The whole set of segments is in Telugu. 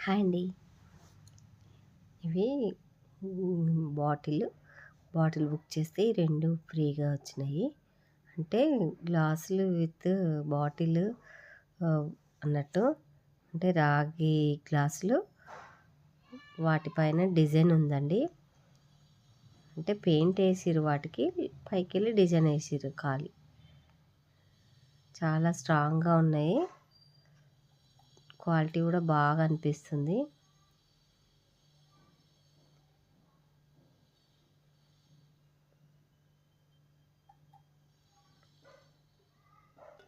హాయ్ అండి. ఇవి బాటిల్ బుక్ చేస్తే 2 ఫ్రీగా వచ్చినాయి. అంటే గ్లాసులు విత్ బాటిల్ అన్నట్టు. అంటే రాగి గ్లాసులు, వాటిపైన డిజైన్ ఉందండి. అంటే పెయింట్ వేసిర్రు, వాటికి పైకెళ్ళి డిజైన్ వేసిర్రు ఖాళీ. చాలా స్ట్రాంగ్గా ఉన్నాయి, క్వాలిటీ కూడా బాగా అనిపిస్తుంది.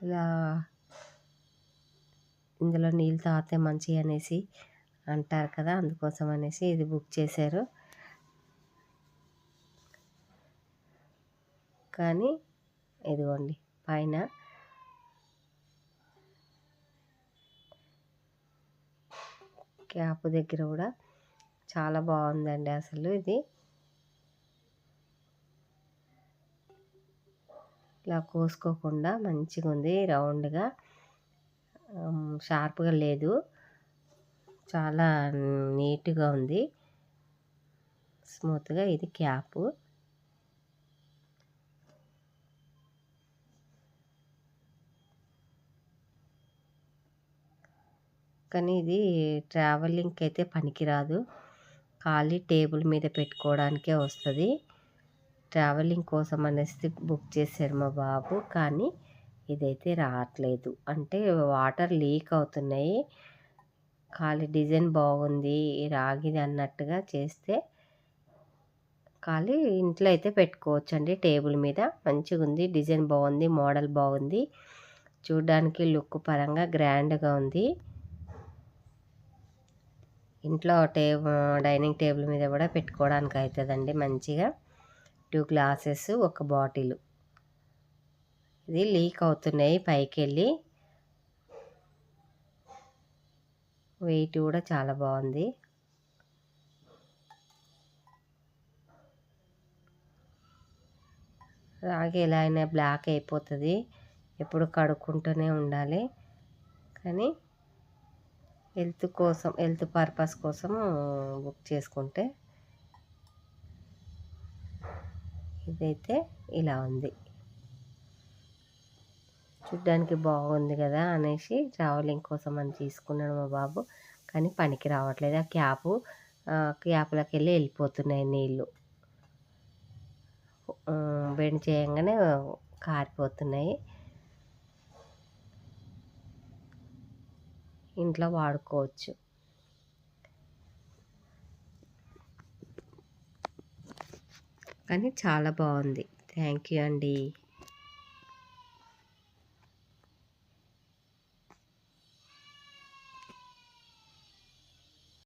ఇలా ఇందులో నీళ్ళు తాగితే మంచిది అనేసి అంటారు కదా, అందుకోసం అనేసి ఇది బుక్ చేశారు. కానీ ఇదిగోండి, పైన క్యాప్ దగ్గర కూడా చాలా బాగుందండి. అసలు ఇది ఇలా కోసుకోకుండా మంచిగా ఉంది, రౌండ్గా, షార్ప్గా లేదు, చాలా నీట్గా ఉంది, స్మూత్గా. ఇది క్యాప్. కానీ ఇది ట్రావెలింగ్కి అయితే పనికిరాదు, ఖాళీ టేబుల్ మీద పెట్టుకోవడానికే వస్తుంది. ట్రావెలింగ్ కోసం అనేసి బుక్ చేశారు మా బాబు, కానీ ఇదైతే రావట్లేదు. అంటే వాటర్ లీక్ అవుతున్నాయి. ఖాళీ డిజైన్ బాగుంది, రాగిది అన్నట్టుగా చేస్తే ఖాళీ ఇంట్లో అయితే పెట్టుకోవచ్చు అండి, టేబుల్ మీద. మంచిగా ఉంది, డిజైన్ బాగుంది, మోడల్ బాగుంది, చూడ్డానికి లుక్ పరంగా గ్రాండ్గా ఉంది. ఇంట్లో డైనింగ్ టేబుల్ మీద కూడా పెట్టుకోవడానికి అవుతుందండి మంచిగా. 2 గ్లాసెస్, 1 బాటిల్. ఇది లీక్ అవుతున్నాయి పైకి వెళ్ళి. వెయిట్ కూడా చాలా బాగుంది. రాగి ఎలా అయినా బ్లాక్ అయిపోతుంది, ఎప్పుడు కడుక్కుంటూనే ఉండాలి. కానీ హెల్త్ పర్పస్ కోసం బుక్ చేసుకుంటే ఇదైతే ఇలా ఉంది. చూడ్డానికి బాగుంది కదా అనేసి ట్రావెలింగ్ కోసం అని తీసుకున్నాడు మా బాబు, కానీ పనికి రావట్లేదు. ఆ క్యాప్లోకి వెళ్ళిపోతున్నాయి నీళ్ళు, బెండ్ చేయంగానే కారిపోతున్నాయి. ఇంట్లో వాడుకోవచ్చు, కానీ చాలా బాగుంది. థ్యాంక్ యూ అండి.